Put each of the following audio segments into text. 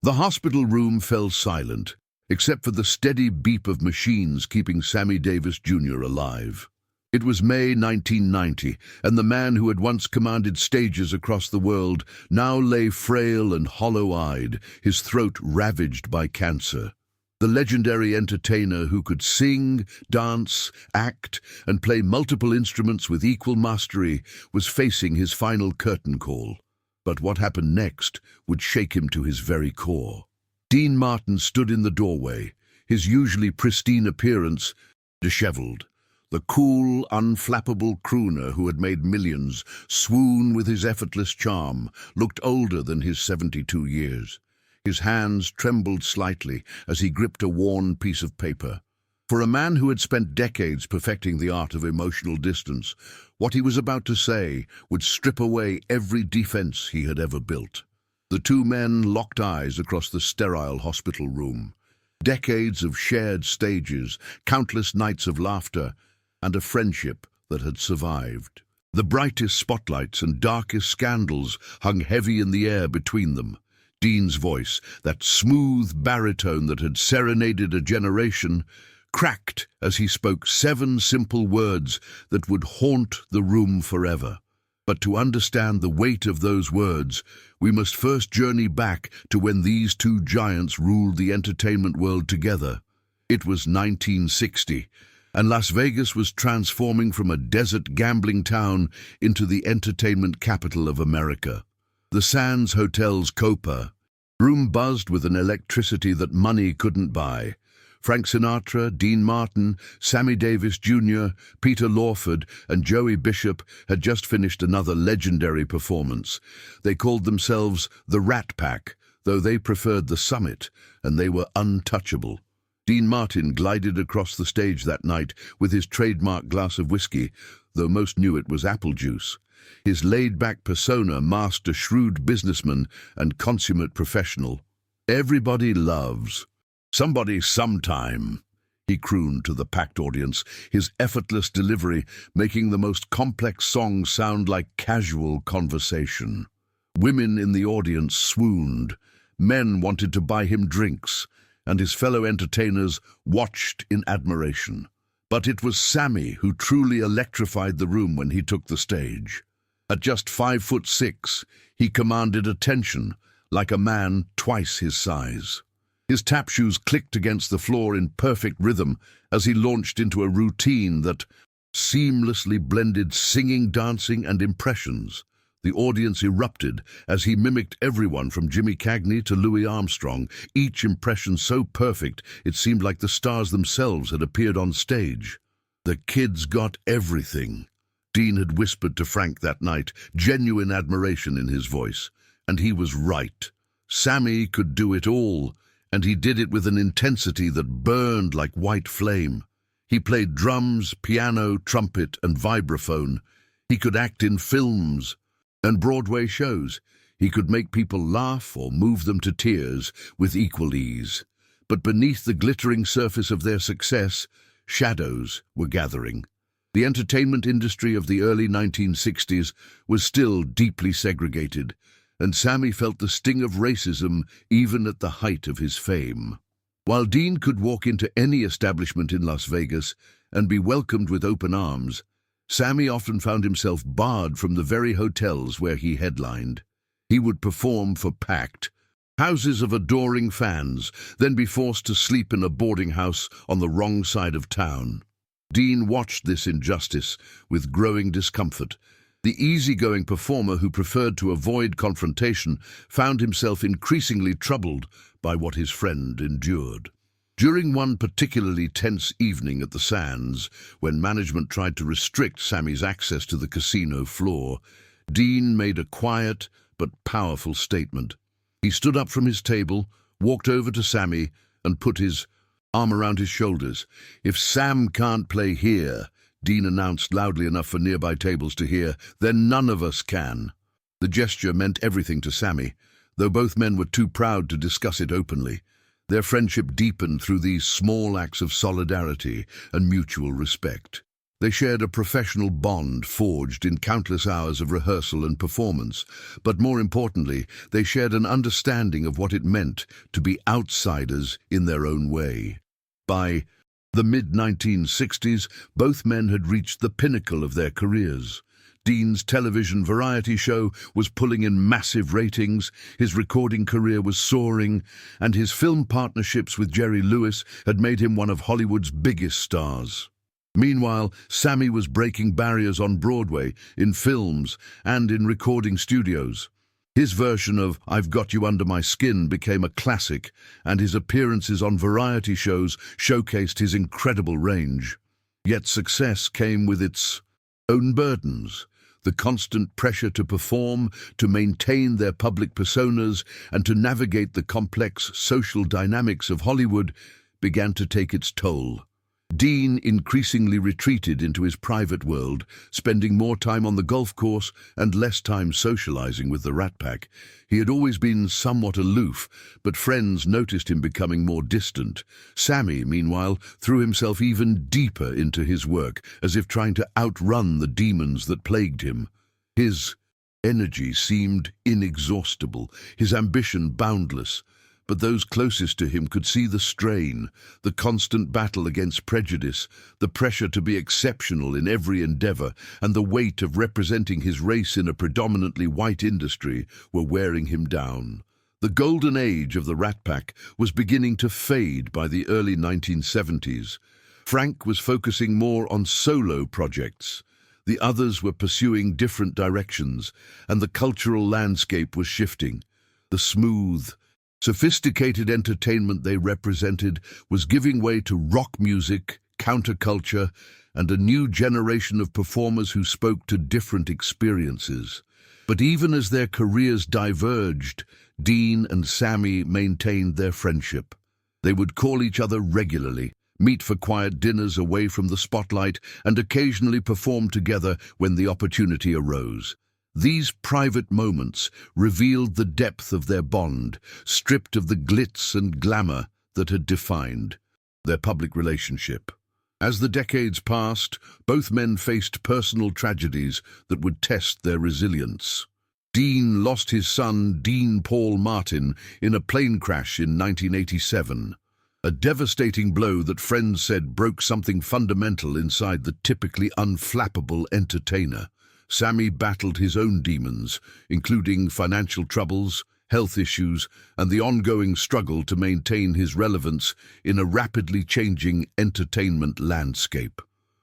The hospital room fell silent, except for the steady beep of machines keeping Sammy Davis Jr. alive. It was May 1990, and the man who had once commanded stages across the world now lay frail and hollow-eyed, his throat ravaged by cancer. The legendary entertainer who could sing, dance, act, and play multiple instruments with equal mastery was facing his final curtain call. But what happened next would shake him to his very core. Dean Martin stood in the doorway, his usually pristine appearance disheveled. The cool, unflappable crooner who had made millions swoon with his effortless charm looked older than his 72 years. His hands trembled slightly as he gripped a worn piece of paper. For a man who had spent decades perfecting the art of emotional distance, what he was about to say would strip away every defense he had ever built. The two men locked eyes across the sterile hospital room. Decades of shared stages, countless nights of laughter, and a friendship that had survived. The brightest spotlights and darkest scandals hung heavy in the air between them. Dean's voice, that smooth baritone that had serenaded a generation, cracked as he spoke 7 simple words that would haunt the room forever. But to understand the weight of those words, we must first journey back to when these two giants ruled the entertainment world together. It was 1960, and Las Vegas was transforming from a desert gambling town into the entertainment capital of America. The Sands Hotel's Copa room buzzed with an electricity that money couldn't buy. Frank Sinatra, Dean Martin, Sammy Davis Jr., Peter Lawford, and Joey Bishop had just finished another legendary performance. They called themselves the Rat Pack, though they preferred the Summit, and they were untouchable. Dean Martin glided across the stage that night with his trademark glass of whiskey, though most knew it was apple juice. His laid-back persona masked a shrewd businessman and consummate professional. "Everybody loves somebody sometime," he crooned to the packed audience, his effortless delivery making the most complex songs sound like casual conversation. Women in the audience swooned. Men wanted to buy him drinks, and his fellow entertainers watched in admiration. But it was Sammy who truly electrified the room when he took the stage. At just 5'6", he commanded attention, like a man twice his size. His tap shoes clicked against the floor in perfect rhythm as he launched into a routine that seamlessly blended singing, dancing, and impressions. The audience erupted as he mimicked everyone from Jimmy Cagney to Louis Armstrong, each impression so perfect it seemed like the stars themselves had appeared on stage. "The kid's got everything," Dean had whispered to Frank that night, genuine admiration in his voice. And he was right. Sammy could do it all, and he did it with an intensity that burned like white flame. He played drums, piano, trumpet, and vibraphone. He could act in films and Broadway shows. He could make people laugh or move them to tears with equal ease. But beneath the glittering surface of their success, shadows were gathering. The entertainment industry of the early 1960s was still deeply segregated, and Sammy felt the sting of racism even at the height of his fame. While Dean could walk into any establishment in Las Vegas and be welcomed with open arms, Sammy often found himself barred from the very hotels where he headlined. He would perform for packed houses of adoring fans, then be forced to sleep in a boarding house on the wrong side of town. Dean watched this injustice with growing discomfort. The easygoing performer who preferred to avoid confrontation found himself increasingly troubled by what his friend endured. During one particularly tense evening at the Sands, when management tried to restrict Sammy's access to the casino floor, Dean made a quiet but powerful statement. He stood up from his table, walked over to Sammy, and put his arm around his shoulders. "If Sam can't play here," Dean announced loudly enough for nearby tables to hear, "then none of us can." The gesture meant everything to Sammy, though both men were too proud to discuss it openly. Their friendship deepened through these small acts of solidarity and mutual respect. They shared a professional bond forged in countless hours of rehearsal and performance, but more importantly, they shared an understanding of what it meant to be outsiders in their own way. By the mid-1960s, both men had reached the pinnacle of their careers. Dean's television variety show was pulling in massive ratings, his recording career was soaring, and his film partnerships with Jerry Lewis had made him one of Hollywood's biggest stars. Meanwhile, Sammy was breaking barriers on Broadway, in films, and in recording studios. His version of "I've Got You Under My Skin" became a classic, and his appearances on variety shows showcased his incredible range. Yet success came with its own burdens. The constant pressure to perform, to maintain their public personas, and to navigate the complex social dynamics of Hollywood began to take its toll. Dean increasingly retreated into his private world, spending more time on the golf course and less time socializing with the Rat Pack. He had always been somewhat aloof, but friends noticed him becoming more distant. Sammy, meanwhile, threw himself even deeper into his work, as if trying to outrun the demons that plagued him. His energy seemed inexhaustible, his ambition boundless. But those closest to him could see the strain, the constant battle against prejudice, the pressure to be exceptional in every endeavor, and the weight of representing his race in a predominantly white industry were wearing him down. The golden age of the Rat Pack was beginning to fade by the early 1970s. Frank was focusing more on solo projects. The others were pursuing different directions, and the cultural landscape was shifting. The smooth, sophisticated entertainment they represented was giving way to rock music, counterculture, and a new generation of performers who spoke to different experiences. But even as their careers diverged, Dean and Sammy maintained their friendship. They would call each other regularly, meet for quiet dinners away from the spotlight, and occasionally perform together when the opportunity arose. These private moments revealed the depth of their bond, stripped of the glitz and glamour that had defined their public relationship. As the decades passed, both men faced personal tragedies that would test their resilience. Dean lost his son, Dean Paul Martin, in a plane crash in 1987. A devastating blow that friends said broke something fundamental inside the typically unflappable entertainer. Sammy battled his own demons, including financial troubles, health issues, and the ongoing struggle to maintain his relevance in a rapidly changing entertainment landscape.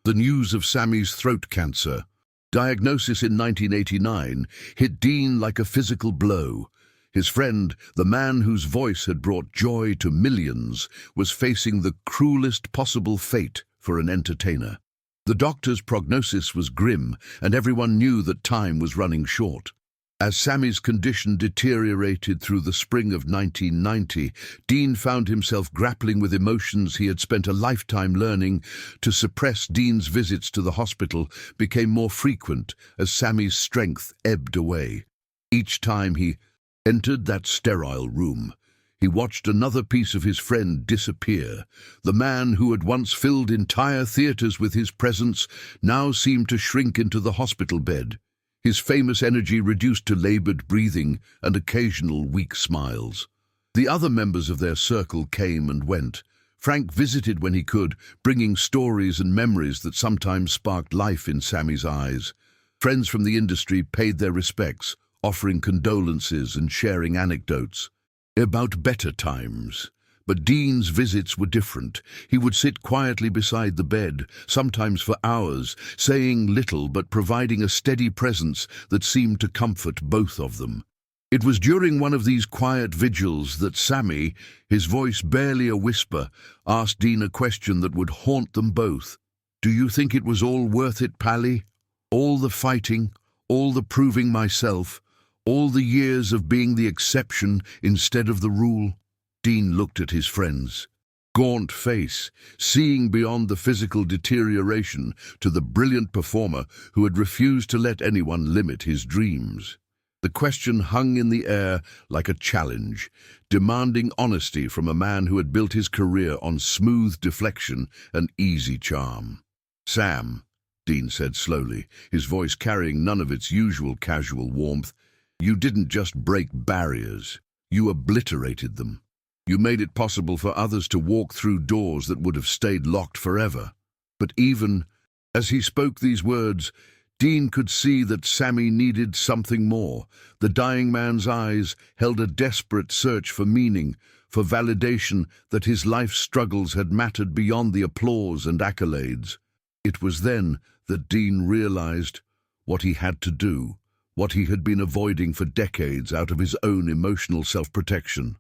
The news of Sammy's throat cancer, diagnosis in 1989, hit Dean like a physical blow. His friend, the man whose voice had brought joy to millions, was facing the cruelest possible fate for an entertainer. The doctor's prognosis was grim, and everyone knew that time was running short. As Sammy's condition deteriorated through the spring of 1990, Dean found himself grappling with emotions he had spent a lifetime learning to suppress. Dean's visits to the hospital became more frequent as Sammy's strength ebbed away. Each time he entered that sterile room, he watched another piece of his friend disappear. The man who had once filled entire theaters with his presence now seemed to shrink into the hospital bed, his famous energy reduced to labored breathing and occasional weak smiles. The other members of their circle came and went. Frank visited when he could, bringing stories and memories that sometimes sparked life in Sammy's eyes. Friends from the industry paid their respects, offering condolences and sharing anecdotes about better times. But Dean's visits were different. He would sit quietly beside the bed, sometimes for hours, saying little but providing a steady presence that seemed to comfort both of them. It was during one of these quiet vigils that Sammy, his voice barely a whisper, asked Dean a question that would haunt them both. "Do you think it was all worth it, Pally? All the fighting, all the proving myself, all the years of being the exception instead of the rule?" Dean looked at his friend's gaunt face, seeing beyond the physical deterioration to the brilliant performer who had refused to let anyone limit his dreams. The question hung in the air like a challenge, demanding honesty from a man who had built his career on smooth deflection and easy charm. "Sam," Dean said slowly, his voice carrying none of its usual casual warmth. You didn't just break barriers, you obliterated them. You made it possible for others to walk through doors that would have stayed locked forever. But even as he spoke these words, Dean could see that Sammy needed something more. The dying man's eyes held a desperate search for meaning, for validation that his life's struggles had mattered beyond the applause and accolades. It was then that Dean realized what he had to do, what he had been avoiding for decades out of his own emotional self-protection.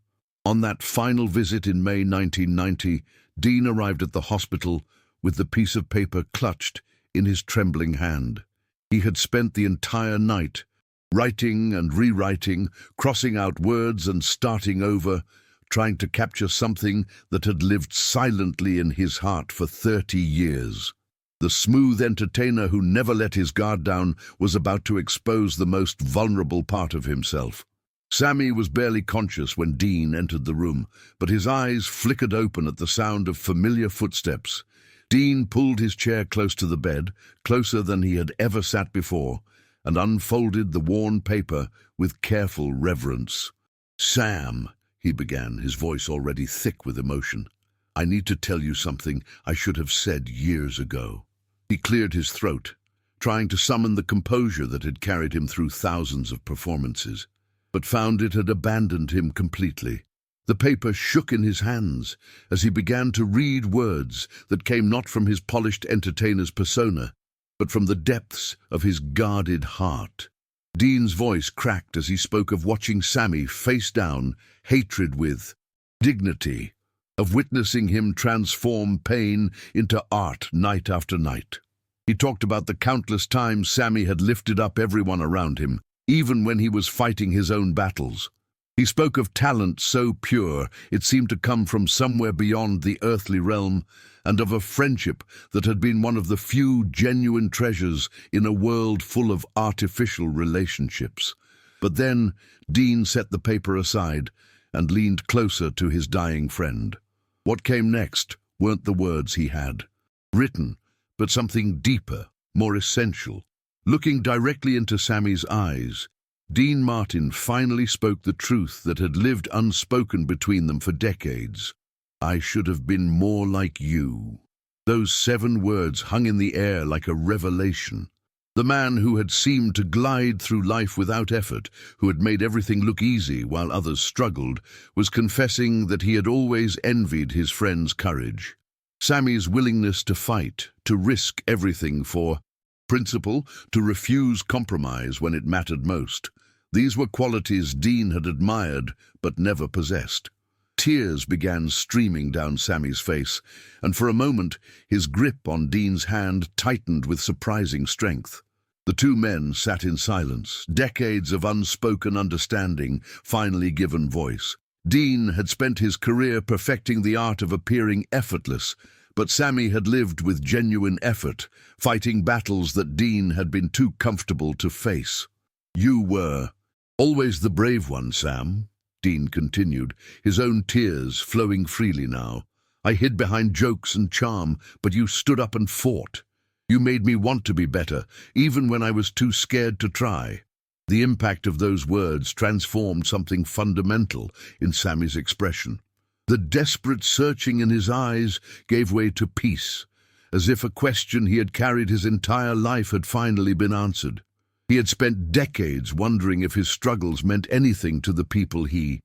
On that final visit in May 1990, Dean arrived at the hospital with the piece of paper clutched in his trembling hand. He had spent the entire night writing and rewriting, crossing out words and starting over, trying to capture something that had lived silently in his heart for 30 years. The smooth entertainer who never let his guard down was about to expose the most vulnerable part of himself. Sammy was barely conscious when Dean entered the room, but his eyes flickered open at the sound of familiar footsteps. Dean pulled his chair close to the bed, closer than he had ever sat before, and unfolded the worn paper with careful reverence. "Sam," he began, his voice already thick with emotion, "I need to tell you something I should have said years ago." He cleared his throat, trying to summon the composure that had carried him through thousands of performances, but found it had abandoned him completely. The paper shook in his hands as he began to read words that came not from his polished entertainer's persona, but from the depths of his guarded heart. Dean's voice cracked as he spoke of watching Sammy face down, hatred with dignity, of witnessing him transform pain into art night after night. He talked about the countless times Sammy had lifted up everyone around him, even when he was fighting his own battles. He spoke of talent so pure it seemed to come from somewhere beyond the earthly realm, and of a friendship that had been one of the few genuine treasures in a world full of artificial relationships. But then Dean set the paper aside and leaned closer to his dying friend. What came next weren't the words he had written, but something deeper, more essential. Looking directly into Sammy's eyes, Dean Martin finally spoke the truth that had lived unspoken between them for decades. "I should have been more like you." Those 7 words hung in the air like a revelation. The man who had seemed to glide through life without effort, who had made everything look easy while others struggled, was confessing that he had always envied his friend's courage. Sammy's willingness to fight, to risk everything for principle, to refuse compromise when it mattered most. These were qualities Dean had admired but never possessed. Tears began streaming down Sammy's face, and for a moment his grip on Dean's hand tightened with surprising strength. The 2 men sat in silence, decades of unspoken understanding finally given voice. Dean had spent his career perfecting the art of appearing effortless, but Sammy had lived with genuine effort, fighting battles that Dean had been too comfortable to face. "You were always the brave one, Sam," Dean continued, his own tears flowing freely now. "I hid behind jokes and charm, but you stood up and fought. You made me want to be better, even when I was too scared to try." The impact of those words transformed something fundamental in Sammy's expression. The desperate searching in his eyes gave way to peace, as if a question he had carried his entire life had finally been answered. He had spent decades wondering if his struggles meant anything to the people he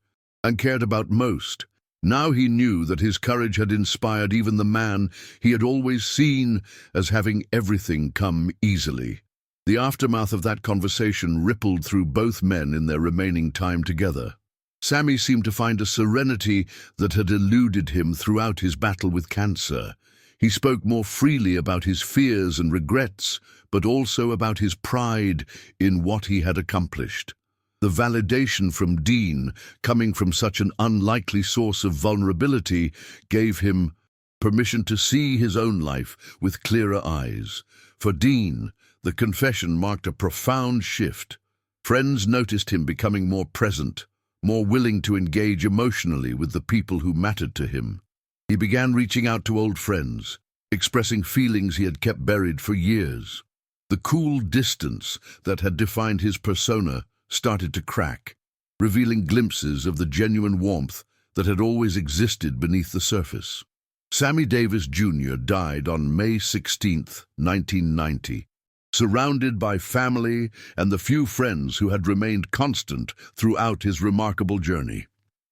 cared about most. Now he knew that his courage had inspired even the man he had always seen as having everything come easily. The aftermath of that conversation rippled through both men in their remaining time together. Sammy seemed to find a serenity that had eluded him throughout his battle with cancer. He spoke more freely about his fears and regrets, but also about his pride in what he had accomplished. The validation from Dean, coming from such an unlikely source of vulnerability, gave him permission to see his own life with clearer eyes. For Dean, the confession marked a profound shift. Friends noticed him becoming more present, more willing to engage emotionally with the people who mattered to him. He began reaching out to old friends, expressing feelings he had kept buried for years. The cool distance that had defined his persona started to crack, revealing glimpses of the genuine warmth that had always existed beneath the surface. Sammy Davis Jr. died on May 16, 1990, surrounded by family and the few friends who had remained constant throughout his remarkable journey.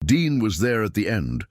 Dean was there at the end,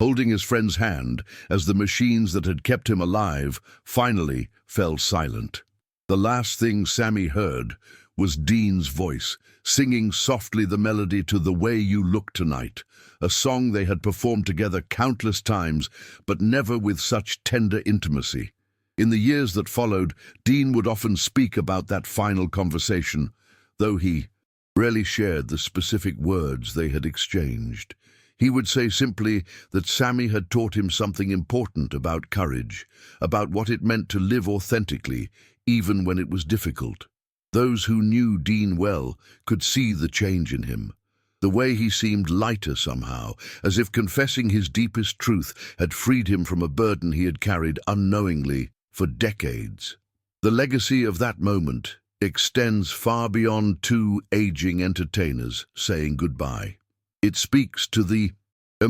holding his friend's hand as the machines that had kept him alive finally fell silent. The last thing Sammy heard was Dean's voice, singing softly the melody to "The Way You Look Tonight," a song they had performed together countless times, but never with such tender intimacy. In the years that followed, Dean would often speak about that final conversation, though he rarely shared the specific words they had exchanged. He would say simply that Sammy had taught him something important about courage, about what it meant to live authentically, even when it was difficult. Those who knew Dean well could see the change in him. The way he seemed lighter somehow, as if confessing his deepest truth had freed him from a burden he had carried unknowingly for decades. The legacy of that moment extends far beyond two aging entertainers saying goodbye. It speaks to the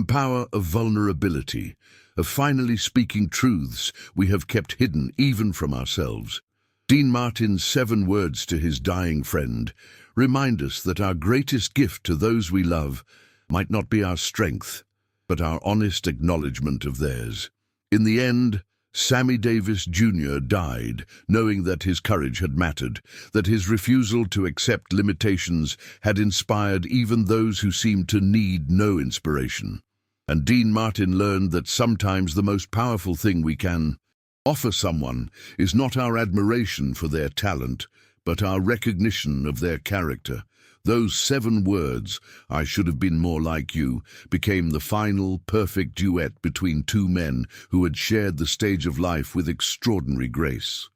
power of vulnerability, of finally speaking truths we have kept hidden even from ourselves. Dean Martin's 7 words to his dying friend remind us that our greatest gift to those we love might not be our strength, but our honest acknowledgement of theirs. In the end, Sammy Davis Jr. died, knowing that his courage had mattered, that his refusal to accept limitations had inspired even those who seemed to need no inspiration. And Dean Martin learned that sometimes the most powerful thing we can offer someone is not our admiration for their talent, but our recognition of their character. Those 7 words, "I should have been more like you," became the final, perfect duet between two men who had shared the stage of life with extraordinary grace.